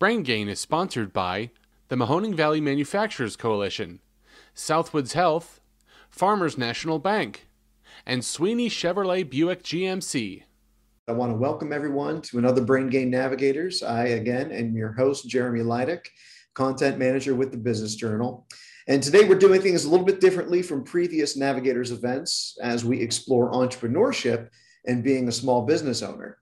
Brain Gain is sponsored by the Mahoning Valley Manufacturers Coalition, Southwoods Health, Farmers National Bank, and Sweeney Chevrolet Buick GMC. I want to welcome everyone to another Brain Gain Navigators. I, again, am your host, Jeremy Leidick, content manager with the Business Journal. And today we're doing things a little bit differently from previous Navigators events as we explore entrepreneurship and being a small business owner.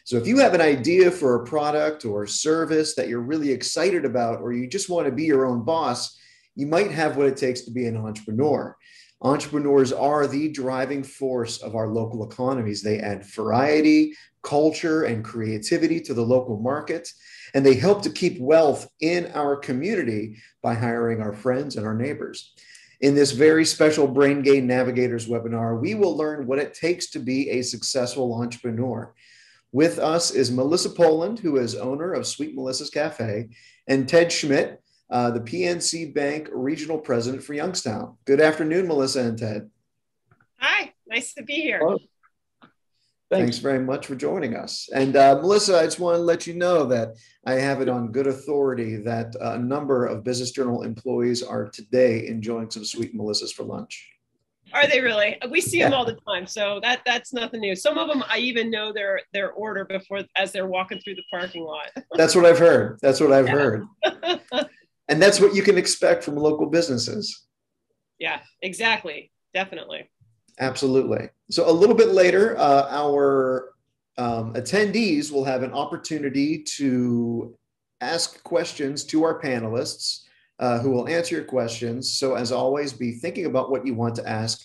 So if you have an idea for a product or service that you're really excited about, or you just want to be your own boss, you might have what it takes to be an entrepreneur. Entrepreneurs are the driving force of our local economies. They add variety, culture, and creativity to the local market, and they help to keep wealth in our community by hiring our friends and our neighbors. In this very special Brain Gain Navigators webinar, we will learn what it takes to be a successful entrepreneur. With us is Melissa Poland, who is owner of Sweet Melissa's Café, and Ted Schmidt, the PNC Bank Regional President for Youngstown. Good afternoon, Melissa and Ted. Hi, nice to be here. Hello. Thanks very much for joining us. And Melissa, I just want to let you know that I have it on good authority that a number of Business Journal employees are today enjoying some Sweet Melissa's for lunch. Are they really? We see them all the time, so that's nothing new. Some of them I even know their order before as they're walking through the parking lot. That's what I've heard. That's what I've heard. And that's what you can expect from local businesses. Yeah, exactly. Definitely. Absolutely. So a little bit later, our attendees will have an opportunity to ask questions to our panelists who will answer your questions. So as always, be thinking about what you want to ask.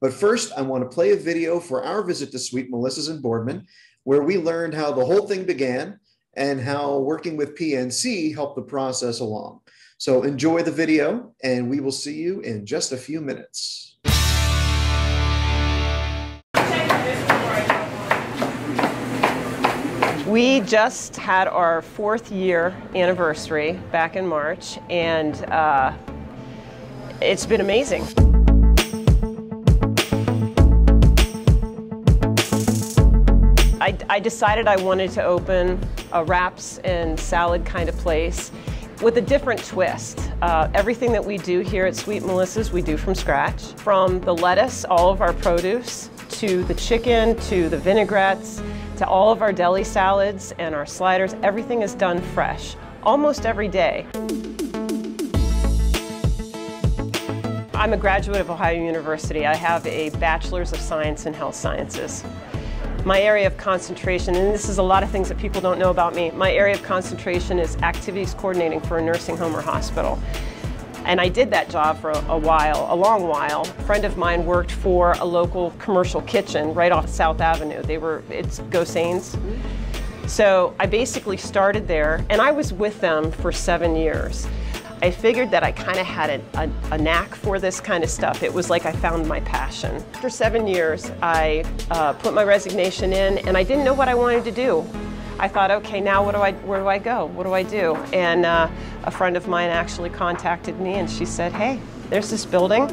But first, I want to play a video for our visit to Sweet Melissa's in Boardman, where we learned how the whole thing began and how working with PNC helped the process along. So enjoy the video, and we will see you in just a few minutes. We just had our 4th year anniversary back in March, and it's been amazing. I decided I wanted to open a wraps and salad kind of place with a different twist. Everything that we do here at Sweet Melissa's, we do from scratch. From the lettuce, all of our produce, to the chicken, to the vinaigrettes, to all of our deli salads and our sliders, everything is done fresh, almost every day. I'm a graduate of Ohio University. I have a Bachelor's of Science in Health Sciences. My area of concentration, and this is a lot of things that people don't know about me, my area of concentration is activities coordinating for a nursing home or hospital. And I did that job for a while, a long while. A friend of mine worked for a local commercial kitchen right off South Avenue. It's Gosain's. So I basically started there, and I was with them for 7 years. I figured that I kind of had a knack for this kind of stuff. It was like I found my passion. After 7 years, I put my resignation in, and I didn't know what I wanted to do. I thought, okay, now where do I go? What do I do? And a friend of mine actually contacted me, and she said, hey, there's this building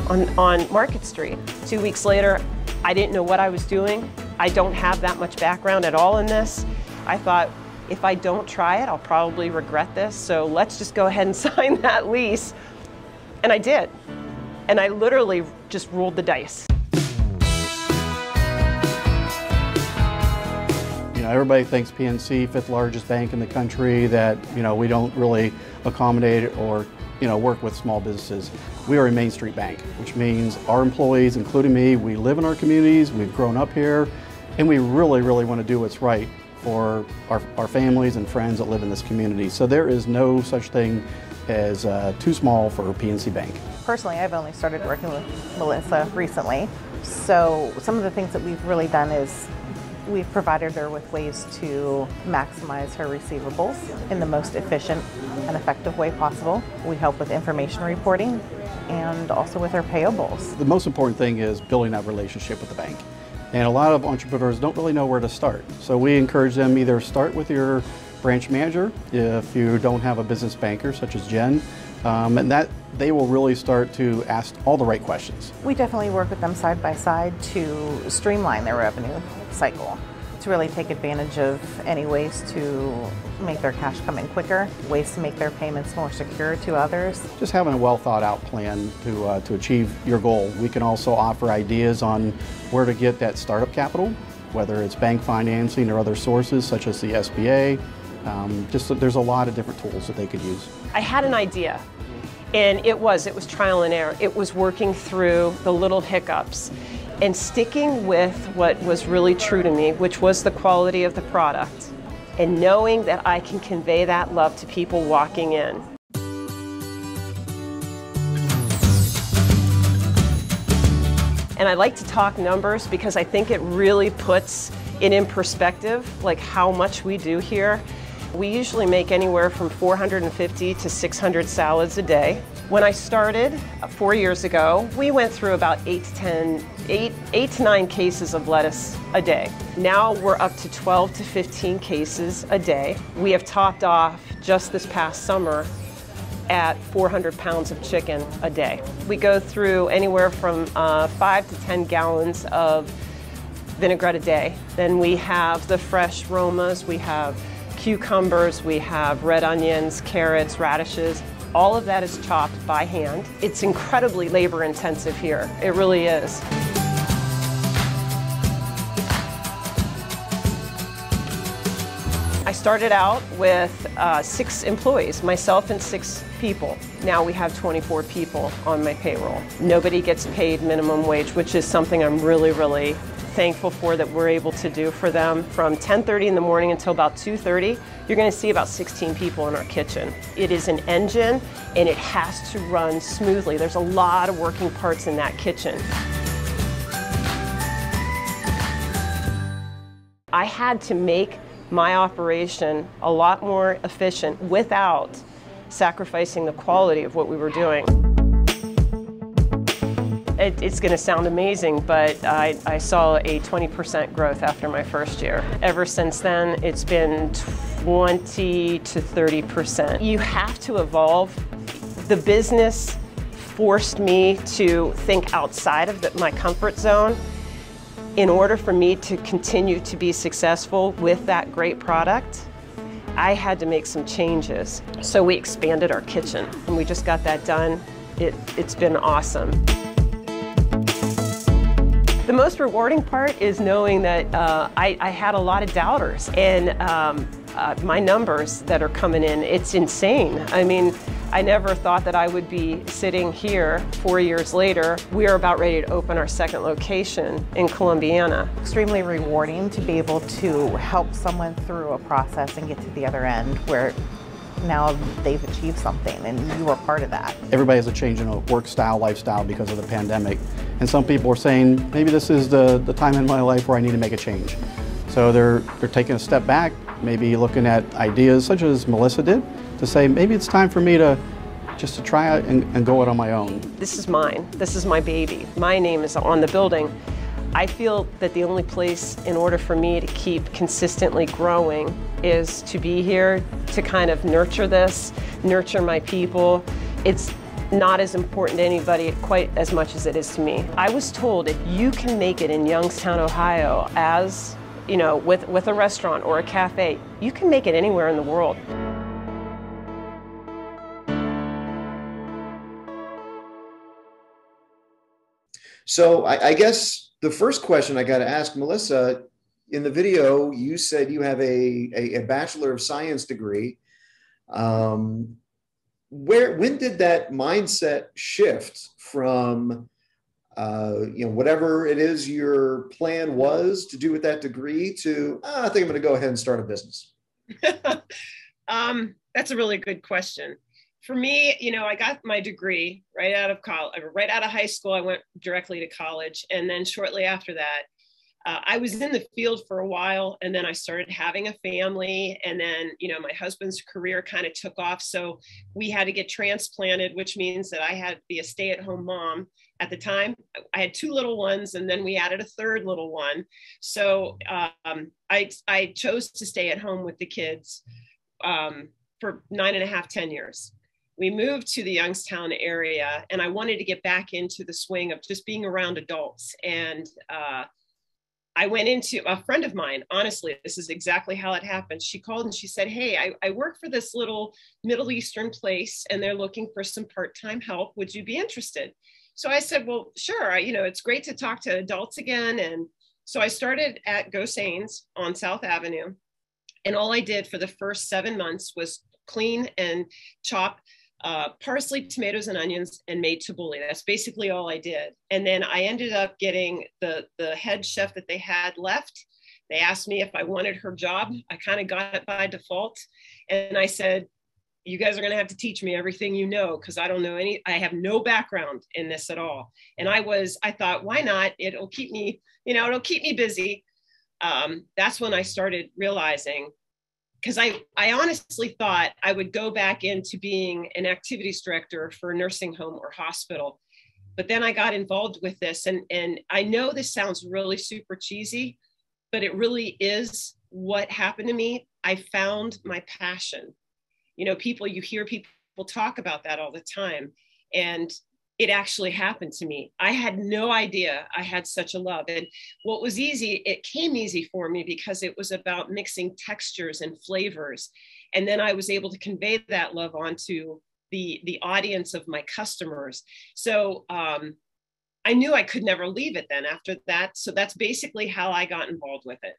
on Market Street. 2 weeks later, I didn't know what I was doing. I don't have that much background at all in this. I thought, if I don't try it, I'll probably regret this, so let's just go ahead and sign that lease. And I did. And I literally just rolled the dice. You know, everybody thinks PNC, 5th largest bank in the country, that, you know, we don't really accommodate or, you know, work with small businesses. We are a Main Street bank, which means our employees, including me, we live in our communities, we've grown up here, and we really, really want to do what's right for our families and friends that live in this community. So there is no such thing as too small for a PNC bank. Personally, I've only started working with Melissa recently. So some of the things that we've really done is we've provided her with ways to maximize her receivables in the most efficient and effective way possible. We help with information reporting and also with her payables. The most important thing is building that relationship with the bank. And a lot of entrepreneurs don't really know where to start. So we encourage them either start with your branch manager if you don't have a business banker such as Jen, and that they will really start to ask all the right questions. We definitely work with them side by side to streamline their revenue cycle. to really take advantage of any ways to make their cash come in quicker, ways to make their payments more secure to others. Just having a well thought out plan to achieve your goal. We can also offer ideas on where to get that startup capital, whether it's bank financing or other sources such as the SBA. There's a lot of different tools that they could use. I had an idea, and it was trial and error. It was working through the little hiccups and sticking with what was really true to me, which was the quality of the product, and knowing that I can convey that love to people walking in. And I like to talk numbers because I think it really puts it in perspective, like how much we do here. We usually make anywhere from 450 to 600 salads a day. When I started 4 years ago, we went through about 8 to 9 cases of lettuce a day. Now we're up to 12 to 15 cases a day. We have topped off just this past summer at 400 pounds of chicken a day. We go through anywhere from 5 to 10 gallons of vinaigrette a day. Then we have the fresh Romas, we have cucumbers, we have red onions, carrots, radishes. All of that is chopped by hand. It's incredibly labor intensive here. It really is. I started out with 6 employees, myself and 6 people. Now we have 24 people on my payroll. Nobody gets paid minimum wage, which is something I'm really thankful for that we're able to do for them. From 10:30 in the morning until about 2:30, you're going to see about 16 people in our kitchen. It is an engine and it has to run smoothly. There's a lot of working parts in that kitchen. I had to make my operation a lot more efficient without sacrificing the quality of what we were doing. It's going to sound amazing, but I saw a 20% growth after my first year. Ever since then, it's been 20 to 30%. You have to evolve. The business forced me to think outside of my comfort zone in order for me to continue to be successful with that great product. I had to make some changes. So we expanded our kitchen, and we just got that done. It's been awesome. The most rewarding part is knowing that I had a lot of doubters, and my numbers that are coming in, it's insane. I mean, I never thought that I would be sitting here 4 years later. We are about ready to open our second location in Columbiana. Extremely rewarding to be able to help someone through a process and get to the other end where now they've achieved something and you were part of that. Everybody has a change in a work style, lifestyle because of the pandemic. And some people are saying, maybe this is the time in my life where I need to make a change. So they're taking a step back, maybe looking at ideas such as Melissa did, to say maybe it's time for me to just to try out and go it on my own. This is mine. This is my baby. My name is on the building. I feel that the only place in order for me to keep consistently growing is to be here to kind of nurture this, nurture my people. It's not as important to anybody quite as much as it is to me. I was told if you can make it in Youngstown, Ohio, as you know, with a restaurant or a cafe, you can make it anywhere in the world. So I guess the first question I got to ask Melissa, in the video, you said you have a Bachelor of Science degree. When did that mindset shift from, whatever it is your plan was to do with that degree to, I think I'm going to go ahead and start a business? That's a really good question. For me, I got my degree right out of college, right out of high school. I went directly to college. And then shortly after that, I was in the field for a while, and then I started having a family, and then, my husband's career kind of took off. So we had to get transplanted, which means that I had to be a stay-at-home mom. At the time, I had 2 little ones, and then we added a 3rd little one. So I chose to stay at home with the kids for 9.5, 10 years. We moved to the Youngstown area, and I wanted to get back into the swing of just being around adults. And I went into a friend of mine. Honestly, this is exactly how it happened. She called and she said, hey, I work for this little Middle Eastern place and they're looking for some part-time help. Would you be interested? So I said, well, sure. It's great to talk to adults again. And so I started at Go Sains on South Avenue. And all I did for the first 7 months was clean and chop parsley, tomatoes, and onions, and made tabbouleh. That's basically all I did. And then I ended up getting the head chef that they had left. They asked me if I wanted her job. I kind of got it by default. And I said, you guys are going to have to teach me everything you know, because I don't know I have no background in this at all. And I thought, why not? It'll keep me, it'll keep me busy. That's when I started realizing, because I honestly thought I would go back into being an activities director for a nursing home or hospital. But then I got involved with this. And I know this sounds really super cheesy, but it really is what happened to me. I found my passion. You hear people talk about that all the time. And it actually happened to me. I had no idea I had such a love. And what was easy, it came easy for me because it was about mixing textures and flavors. And then I was able to convey that love onto the audience of my customers. So I knew I could never leave it then after that. So that's basically how I got involved with it.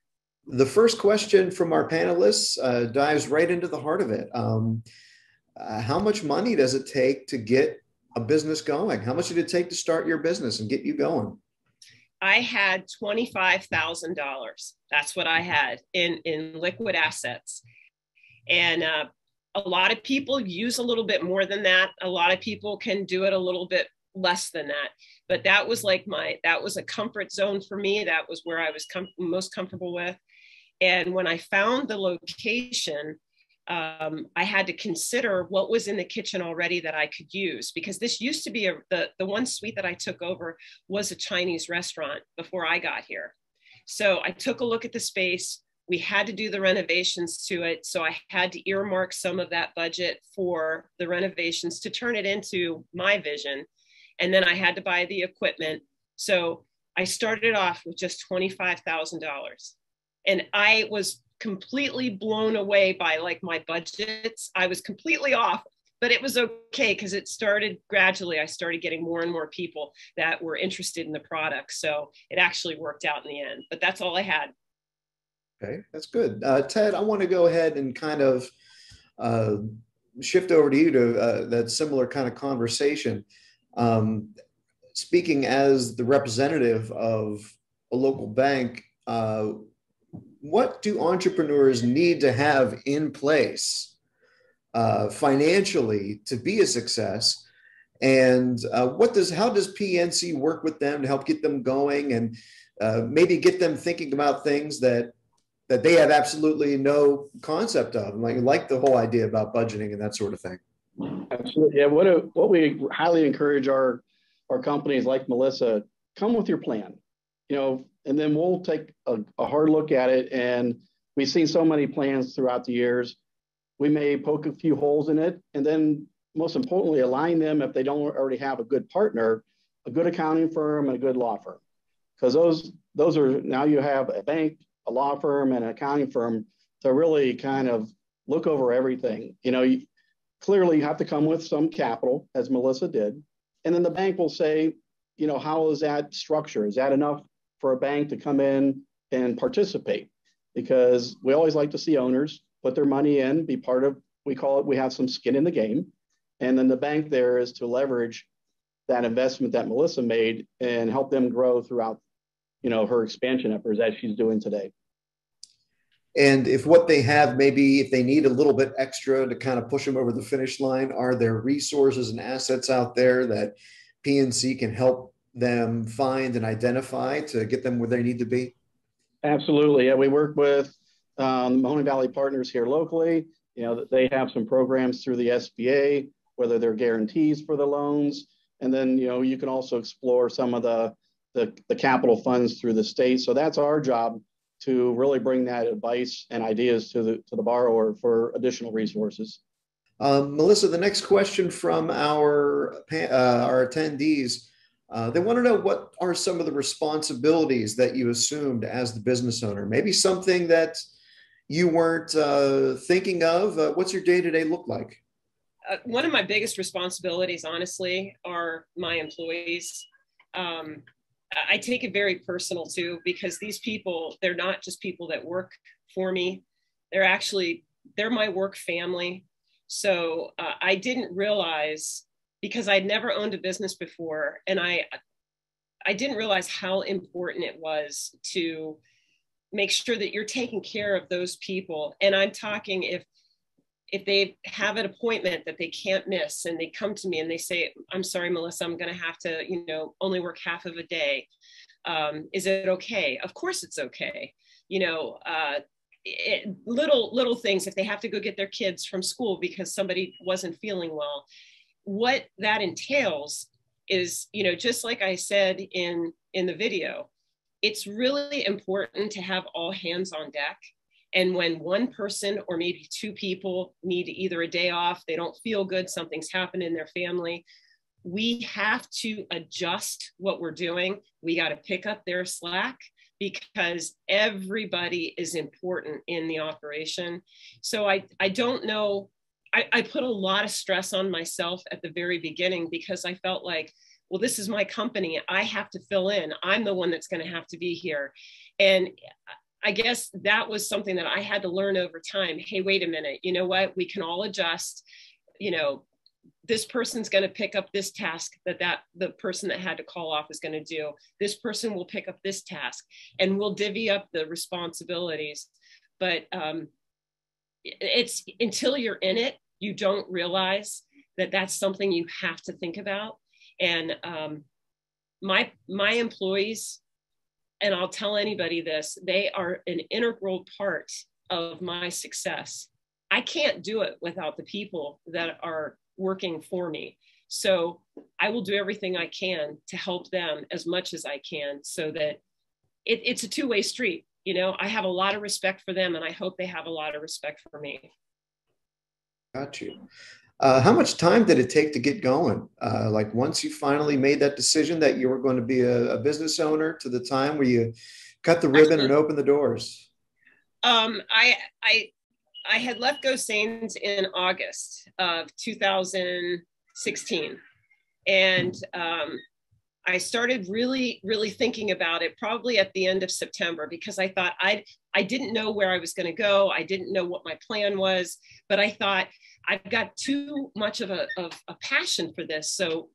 The first question from our panelists dives right into the heart of it. How much money does it take to get a business going? How much did it take to start your business and get you going? I had $25,000. That's what I had in liquid assets. And a lot of people use a little bit more than that. A lot of people can do it a little bit less than that. But that was that was a comfort zone for me. That was where I was most comfortable with. And when I found the location, I had to consider what was in the kitchen already that I could use, because this used to be the one suite that I took over was a Chinese restaurant before I got here. So I took a look at the space. We had to do the renovations to it. So I had to earmark some of that budget for the renovations to turn it into my vision. And then I had to buy the equipment. So I started off with just $25,000. And I was completely blown away by my budgets. I was completely off, but it was okay because it started gradually. I started getting more and more people that were interested in the product. So it actually worked out in the end, but that's all I had. Okay, that's good. Ted, I want to go ahead and kind of shift over to you to that similar kind of conversation. Speaking as the representative of a local bank, what do entrepreneurs need to have in place financially to be a success? And how does PNC work with them to help get them going and maybe get them thinking about things that they have absolutely no concept of, like the whole idea about budgeting and that sort of thing? Absolutely. Yeah. What we highly encourage our companies like Melissa, come with your plan, and then we'll take a hard look at it. And we've seen so many plans throughout the years. We may poke a few holes in it, and then most importantly, align them if they don't already have a good partner, a good accounting firm and a good law firm. Because those are, now you have a bank, a law firm, and an accounting firm to really kind of look over everything. Clearly you have to come with some capital, as Melissa did. And then the bank will say, how is that structure? Is that enough for a bank to come in and participate? Because we always like to see owners put their money in, be part of, we have some skin in the game. And then the bank there is to leverage that investment that Melissa made and help them grow throughout, her expansion efforts as she's doing today. And if what they have, maybe if they need a little bit extra to kind of push them over the finish line, are there resources and assets out there that PNC can help them find and identify to get them where they need to be? Absolutely. Yeah, we work with Mahoning Valley Partners here locally. They have some programs through the SBA, whether they're guarantees for the loans. And then, you can also explore some of the capital funds through the state. So that's our job, to really bring that advice and ideas to the borrower for additional resources. Melissa, the next question from our attendees, They want to know what are some of the responsibilities that you assumed as the business owner, maybe something that you weren't thinking of. What's your day-to-day look like? One of my biggest responsibilities, honestly, are my employees. I take it very personal too, because these people, they're not just people that work for me. They're my work family. So I didn't realize, because I'd never owned a business before, and I didn't realize how important it was to make sure that you're taking care of those people. And I'm talking if they have an appointment that they can't miss and they come to me and they say, I'm sorry, Melissa, I'm going to have to, only work half of a day. Is it okay? Of course it's okay. Little things, if they have to go get their kids from school because somebody wasn't feeling well, what that entails is, just like I said in the video, it's really important to have all hands on deck. And when one person or maybe two people need either a day off, they don't feel good, something's happened in their family, we have to adjust what we're doing. We got to pick up their slack, because everybody is important in the operation. So I don't know, I put a lot of stress on myself at the very beginning, because I felt like, well, this is my company. I have to fill in. I'm the one that's going to have to be here. And I guess that was something that I had to learn over time. Hey, wait a minute. You know what? We can all adjust. This person's going to pick up this task that the person that had to call off is going to do. This person will pick up this task, and we'll divvy up the responsibilities. But it's until you're in it, you don't realize that that's something you have to think about. And my employees, and I'll tell anybody this, they are an integral part of my success. I can't do it without the people that are working for me. So I will do everything I can to help them as much as I can, so that it's a two-way street. I have a lot of respect for them, and I hope they have a lot of respect for me. Got you. How much time did it take to get going? Like once you finally made that decision that you were going to be a business owner, to the time where you cut the ribbon and opened the doors? I had left Go Sains in August of 2016. And I started really, really thinking about it probably at the end of September, because I thought I didn't know where I was going to go. I didn't know what my plan was, but I thought I've got too much of a passion for this. So,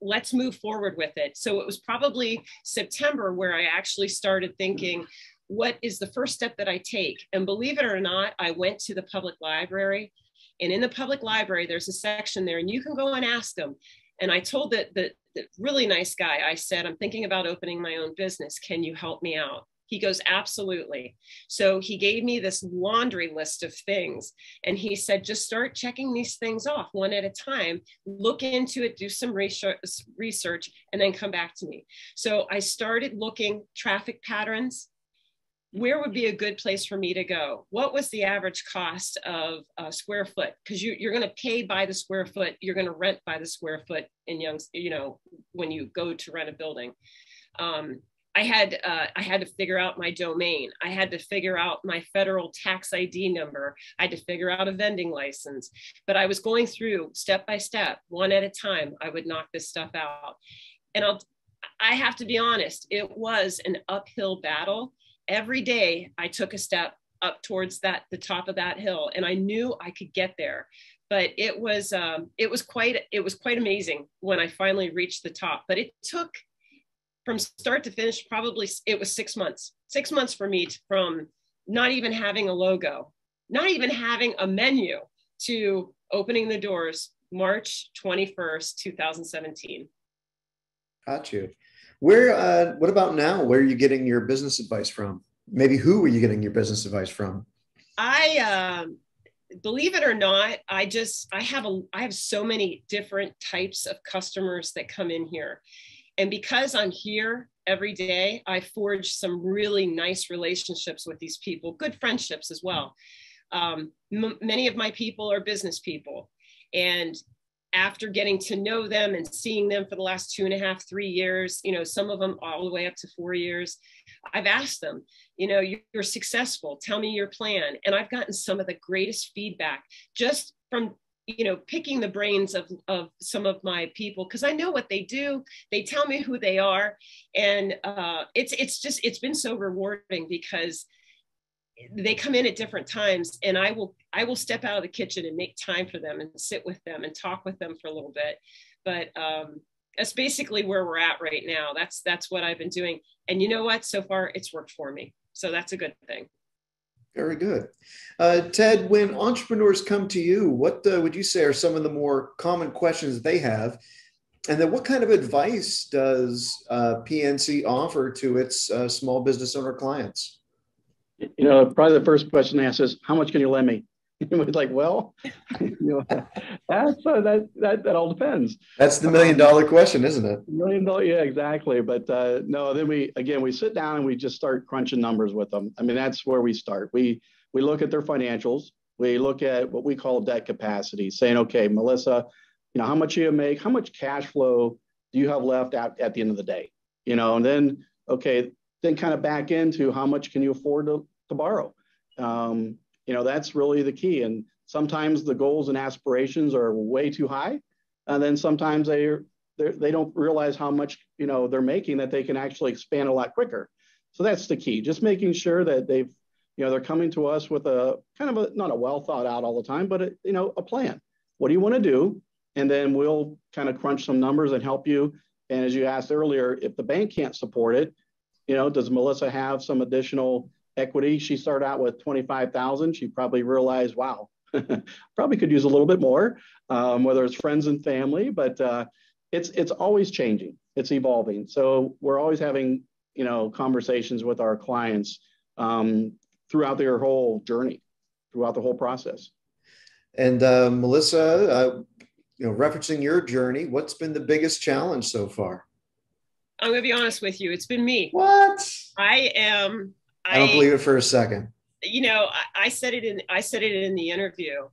let's move forward with it. So it was probably September where I actually started thinking, what is the first step that I take? And believe it or not, I went to the public library, and in the public library, there's a section there, and you can go and ask them. And I told the really nice guy, I said, I'm thinking about opening my own business. Can you help me out? He goes, absolutely. So he gave me this laundry list of things, and he said, just start checking these things off one at a time, look into it, do some research, and then come back to me. So I started looking traffic patterns. Where would be a good place for me to go? What was the average cost of a square foot? Because you're going to pay by the square foot. You're going to rent by the square foot in when you go to rent a building. I had to figure out my domain. I had to figure out my federal tax ID number. I had to figure out a vending license. But I was going through step by step, one at a time. I would knock this stuff out. And I have to be honest, it was an uphill battle. Every day I took a step up towards the top of that hill, and I knew I could get there. But it was quite amazing when I finally reached the top. But it took, from start to finish, probably it was 6 months. 6 months for me, from not even having a logo, not even having a menu, to opening the doors March 21st, 2017. Got you. What about now? Where are you getting your business advice from? Maybe who are you getting your business advice from? Believe it or not, I have so many different types of customers that come in here. And because I'm here every day, I forge some really nice relationships with these people, good friendships as well. Many of my people are business people. And after getting to know them and seeing them for the last 2.5, 3 years, some of them all the way up to 4 years, I've asked them, you're successful, tell me your plan. And I've gotten some of the greatest feedback just from, picking the brains of some of my people, because I know what they do. They tell me who they are. And it's been so rewarding, because they come in at different times, and I will step out of the kitchen and make time for them and sit with them and talk with them for a little bit. But that's basically where we're at right now. That's what I've been doing. And you know what? So far, it's worked for me. So that's a good thing. Very good. Ted, when entrepreneurs come to you, what would you say are some of the more common questions they have? And then what kind of advice does PNC offer to its small business owner clients? Probably the first question they ask is, how much can you lend me? We're like, well, that all depends. That's the $1 million question, isn't it? $1 million, yeah, exactly. But no, then we sit down and we just start crunching numbers with them. I mean, that's where we start. We look at their financials. We look at what we call debt capacity, saying, okay, Melissa, how much you make, how much cash flow do you have left at the end of the day? And then, okay, then kind of back into how much can you afford to borrow? That's really the key. And sometimes the goals and aspirations are way too high. And then sometimes they don't realize how much, they're making, that they can actually expand a lot quicker. So that's the key. Just making sure that they're coming to us with a kind of not a well thought out all the time, but a plan. What do you want to do? And then we'll kind of crunch some numbers and help you. And as you asked earlier, if the bank can't support it, does Melissa have some additional equity? She started out with $25,000. She probably realized, wow, probably could use a little bit more, whether it's friends and family, but it's always changing. It's evolving. So we're always having, conversations with our clients throughout their whole journey, throughout the whole process. And Melissa, referencing your journey, what's been the biggest challenge so far? I'm going to be honest with you. It's been me. What? I don't believe it for a second. I said it in the interview.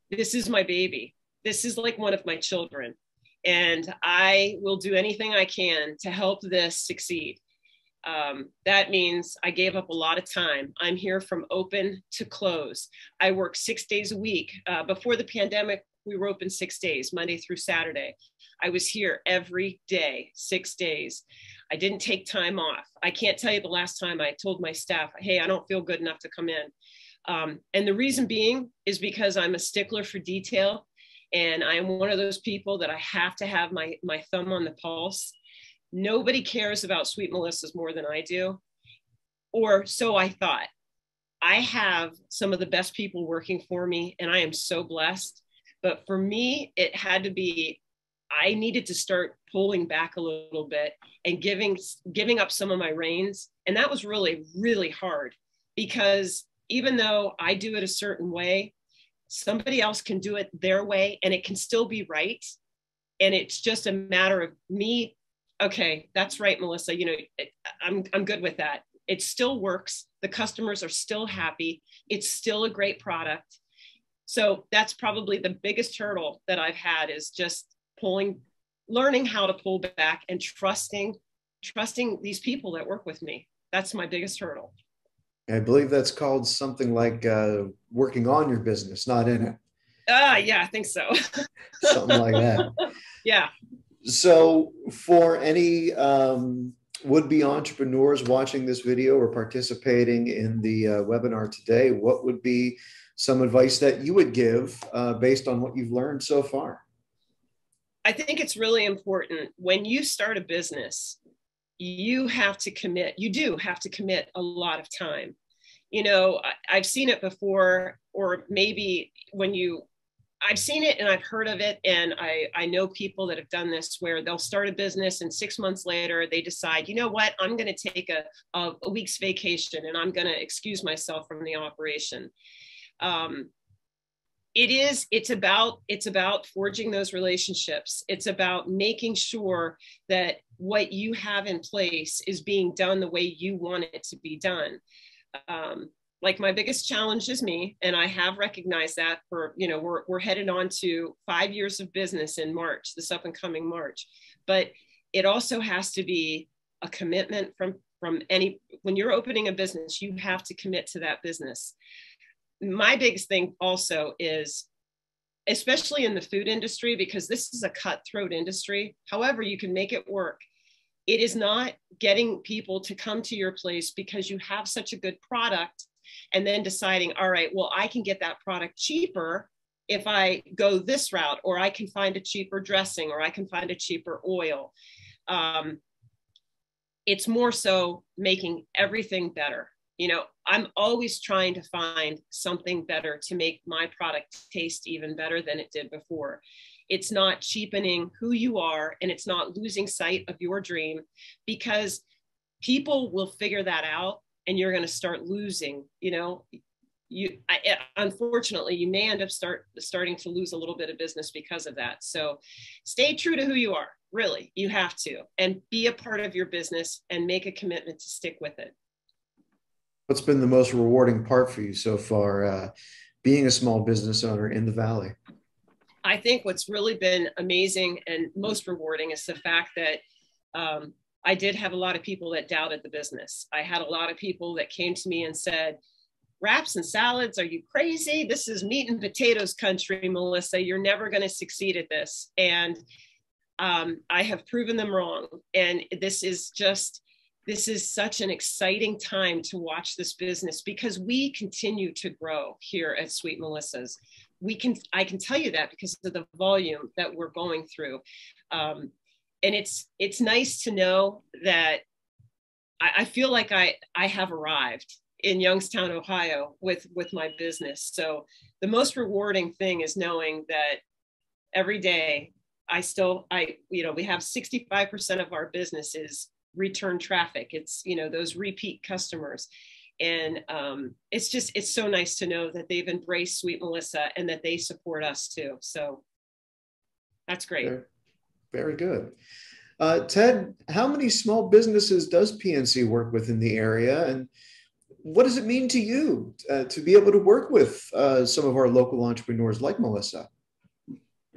This is my baby. This is like one of my children. And I will do anything I can to help this succeed. That means I gave up a lot of time. I'm here from open to close. I work 6 days a week. Before the pandemic, we were open 6 days, Monday through Saturday. I was here every day, 6 days. I didn't take time off. I can't tell you the last time I told my staff, hey, I don't feel good enough to come in. And the reason being is because I'm a stickler for detail. And I'm one of those people that I have to have my thumb on the pulse. Nobody cares about Sweet Melissa's more than I do. Or so I thought. I have some of the best people working for me, and I am so blessed. But for me, it had to be, I needed to start pulling back a little bit and giving up some of my reins. And that was really, really hard, because even though I do it a certain way, somebody else can do it their way and it can still be right. And it's just a matter of me. Okay, that's right, Melissa. I'm good with that. It still works. The customers are still happy. It's still a great product. So that's probably the biggest hurdle that I've had, is just learning how to pull back and trusting these people that work with me. That's my biggest hurdle. I believe that's called something like working on your business, not in it. Yeah, I think so. Something like that. Yeah. So for any would-be entrepreneurs watching this video or participating in the webinar today, what would be some advice that you would give based on what you've learned so far? I think it's really important when you start a business, you do have to commit a lot of time. I've seen it before, or maybe I've seen it and I've heard of it. And I know people that have done this, where they'll start a business and 6 months later, they decide, you know what, I'm going to take a week's vacation and I'm going to excuse myself from the operation. It's about forging those relationships. It's about making sure that what you have in place is being done the way you want it to be done. like my biggest challenge is me, and I have recognized that for, we're headed on to 5 years of business in March, this up and coming March. But it also has to be a commitment from when you're opening a business, you have to commit to that business. My biggest thing also is, especially in the food industry, because this is a cutthroat industry, however you can make it work. It is not getting people to come to your place because you have such a good product and then deciding, all right, well, I can get that product cheaper if I go this route, or I can find a cheaper dressing, or I can find a cheaper oil. It's more so making everything better. I'm always trying to find something better to make my product taste even better than it did before. It's not cheapening who you are, and it's not losing sight of your dream, because people will figure that out and you're going to start losing. Unfortunately, you may end up starting to lose a little bit of business because of that. So stay true to who you are. Really, you have to, and be a part of your business and make a commitment to stick with it. What's been the most rewarding part for you so far, being a small business owner in the Valley? I think what's really been amazing and most rewarding is the fact that I did have a lot of people that doubted the business. I had a lot of people that came to me and said, wraps and salads, are you crazy? This is meat and potatoes country, Melissa. You're never going to succeed at this. And I have proven them wrong. And this is such an exciting time to watch this business, because we continue to grow here at Sweet Melissa's. I can tell you that because of the volume that we're going through. And it's nice to know that I feel like I have arrived in Youngstown, Ohio with my business. So the most rewarding thing is knowing that every day we have 65% of our business is return traffic. It's, those repeat customers. And it's so nice to know that they've embraced Sweet Melissa and that they support us too. So that's great. Very, very good. Ted, how many small businesses does PNC work with in the area? And what does it mean to you to be able to work with some of our local entrepreneurs like Melissa?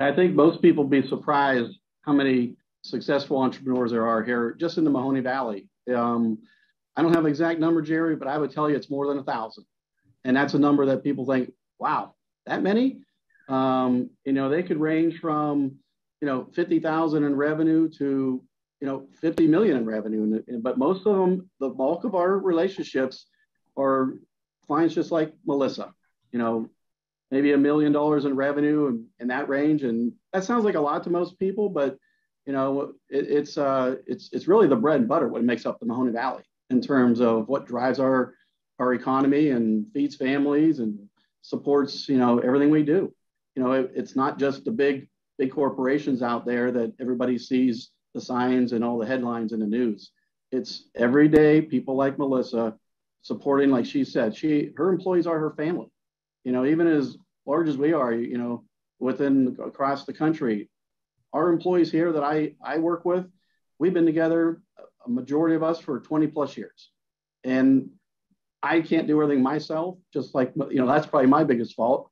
I think most people would be surprised how many successful entrepreneurs there are here just in the Mahoney Valley. I don't have an exact number, Jerry, but I would tell you it's more than 1,000. And that's a number that people think, wow, that many? They could range from, 50,000 in revenue to, 50 million in revenue. But most of them, the bulk of our relationships are clients just like Melissa, maybe $1 million in revenue and in that range. And that sounds like a lot to most people, but it's really the bread and butter, what makes up the Mahoney Valley in terms of what drives our economy and feeds families and supports, everything we do. It's not just the big corporations out there that everybody sees the signs and all the headlines in the news. It's everyday people like Melissa supporting, like she said, her employees are her family. Even as large as we are, across the country, our employees here that I work with, we've been together, a majority of us, for 20 plus years. And I can't do everything myself, just like, that's probably my biggest fault.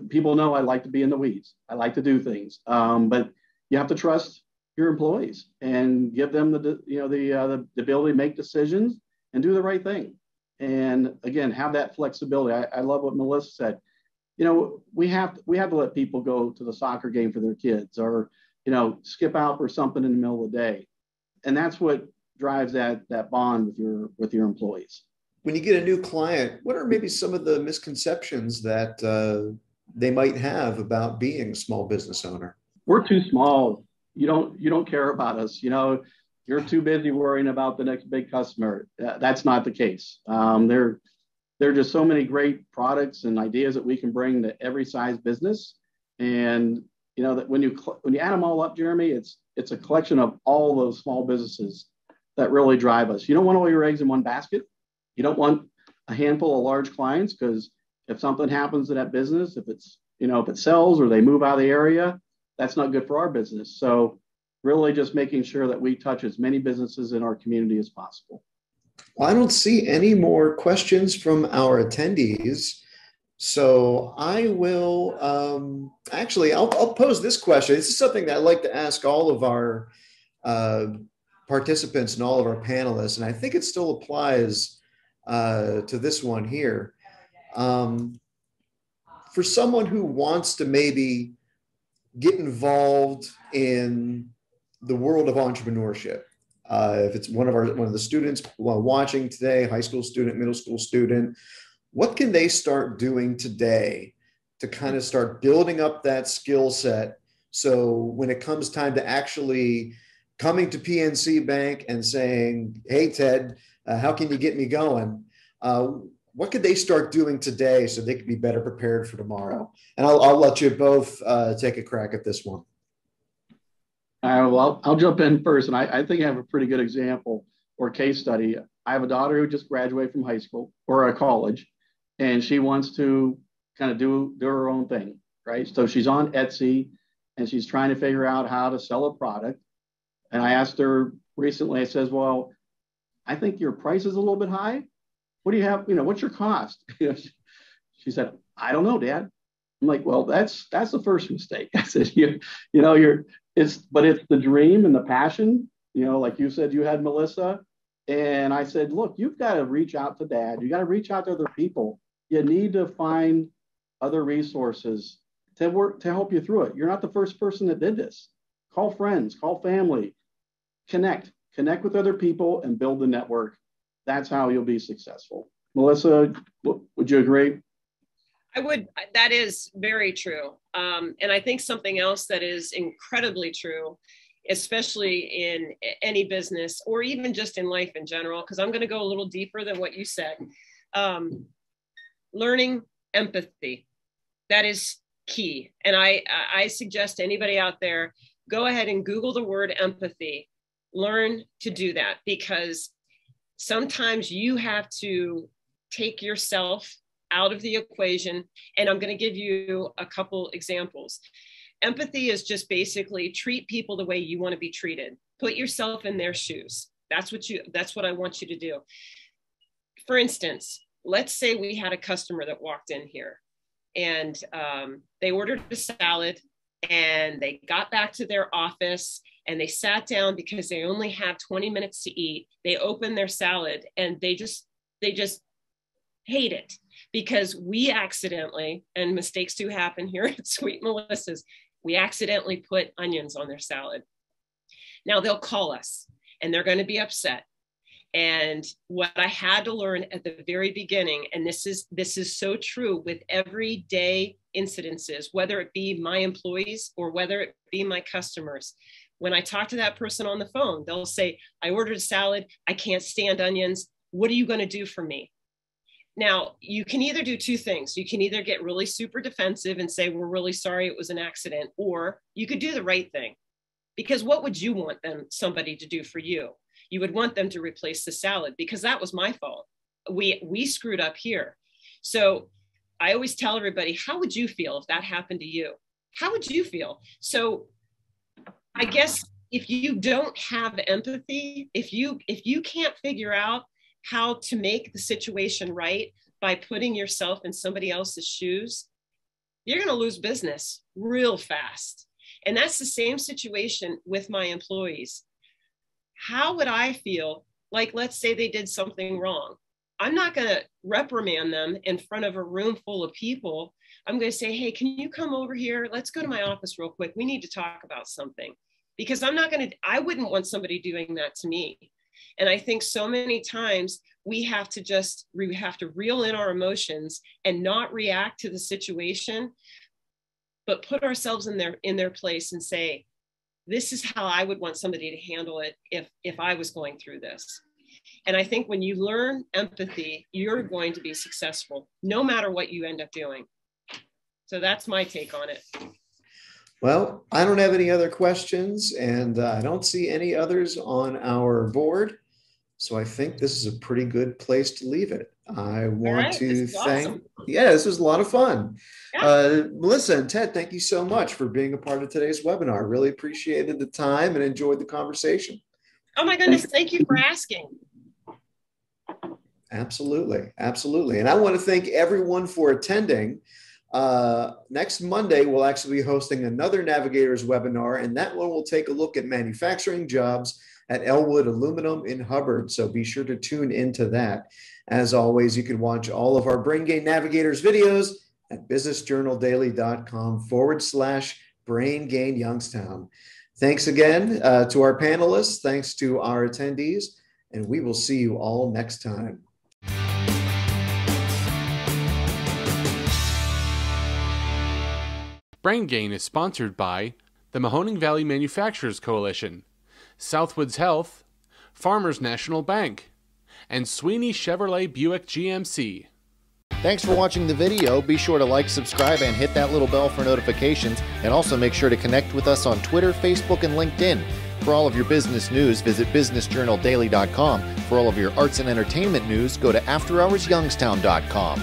People know I like to be in the weeds. I like to do things. But you have to trust your employees and give them the ability to make decisions and do the right thing. And again, have that flexibility. I love what Melissa said. We have to let people go to the soccer game for their kids, or skip out for something in the middle of the day. And that's what drives that bond with your employees. When you get a new client, what are maybe some of the misconceptions that they might have about being a small business owner? We're too small. You don't care about us. You're too busy worrying about the next big customer. That's not the case. There are just so many great products and ideas that we can bring to every size business. And that when you add them all up, Jeremy, it's a collection of all those small businesses that really drive us. You don't want all your eggs in one basket. You don't want a handful of large clients, because if something happens to that business, if it sells or they move out of the area, that's not good for our business. So really just making sure that we touch as many businesses in our community as possible. Well, I don't see any more questions from our attendees. So I will I'll pose this question. This is something that I like to ask all of our uh, participants and all of our panelists, and I think it still applies to this one here. Um, for someone who wants to maybe get involved in the world of entrepreneurship, if it's one of the students watching today, high school student, middle school student, what can they start doing today to kind of start building up that skill set? So when it comes time to actually coming to PNC Bank and saying, "Hey, Ted, how can you get me going?" What could they start doing today so they could be better prepared for tomorrow? And I'll let you both take a crack at this one. Well, I'll jump in first, and I think I have a pretty good example or case study. I have a daughter who just graduated from high school or a college, and she wants to kind of do her own thing, right? So she's on Etsy, and she's trying to figure out how to sell a product. And I asked her recently, I says, "Well, I think your price is a little bit high. What do you have? What's your cost?" She said, "I don't know, Dad." I'm like, "Well, that's the first mistake." I said, it's the dream and the passion, like you said, you had Melissa. And I said, "Look, you've got to reach out to Dad. You got to reach out to other people. You need to find other resources to help you through it. You're not the first person that did this. Call friends, call family, connect with other people and build the network. That's how you'll be successful." Melissa, would you agree? I would. That is very true. And I think something else that is incredibly true, especially in any business or even just in life in general, because I'm going to go a little deeper than what you said. Learning empathy, that is key. And I suggest to anybody out there, go ahead and Google the word empathy. Learn to do that, because sometimes you have to take yourself out of the equation. And I'm going to give you a couple examples. Empathy is just basically treat people the way you want to be treated. Put yourself in their shoes. That's what I want you to do. For instance, let's say we had a customer that walked in here and they ordered a salad and they got back to their office and they sat down because they only have 20 minutes to eat. They opened their salad and they just hate it because we accidentally, and mistakes do happen here at Sweet Melissa's, we accidentally put onions on their salad. Now they'll call us and they're going to be upset. And what I had to learn at the very beginning, and this is so true with everyday incidences, whether it be my employees or whether it be my customers. When I talk to that person on the phone, they'll say, "I ordered a salad. I can't stand onions. What are you going to do for me?" Now, you can either do two things. You can either get really super defensive and say, "We're really sorry, it was an accident," or you could do the right thing. Because what would you want somebody to do for you? You would want them to replace the salad, because that was my fault. We screwed up here. So I always tell everybody, how would you feel if that happened to you? How would you feel? So I guess if you don't have empathy, if you can't figure out how to make the situation right by putting yourself in somebody else's shoes, you're going to lose business real fast. And that's the same situation with my employees. How would I feel? Like, let's say they did something wrong. I'm not going to reprimand them in front of a room full of people. I'm going to say, "Hey, can you come over here? Let's go to my office real quick. We need to talk about something." Because I wouldn't want somebody doing that to me. And I think so many times we have to reel in our emotions and not react to the situation, but put ourselves in their place and say, "This is how I would want somebody to handle it if I was going through this." And I think when you learn empathy, you're going to be successful no matter what you end up doing. So that's my take on it. Well, I don't have any other questions, and I don't see any others on our board. So I think this is a pretty good place to leave it. I want to thank, awesome. Yeah, this was a lot of fun. Yeah. Melissa and Ted, thank you so much for being a part of today's webinar. Really appreciated the time and enjoyed the conversation. Oh my goodness, thank you for asking. Absolutely. Absolutely. And I want to thank everyone for attending. Next Monday, we'll actually be hosting another Navigators webinar, and that one will take a look at manufacturing jobs at Elwood Aluminum in Hubbard. So be sure to tune into that. As always, you can watch all of our Brain Gain Navigators videos at businessjournaldaily.com/Brain Gain Youngstown. Thanks again to our panelists. Thanks to our attendees, and we will see you all next time. Brain Gain is sponsored by the Mahoning Valley Manufacturers Coalition, Southwoods Health, Farmers National Bank, and Sweeney Chevrolet Buick GMC. Thanks for watching the video. Be sure to like, subscribe, and hit that little bell for notifications. And also make sure to connect with us on Twitter, Facebook, and LinkedIn. For all of your business news, visit businessjournaldaily.com. For all of your arts and entertainment news, go to afterhoursyoungstown.com.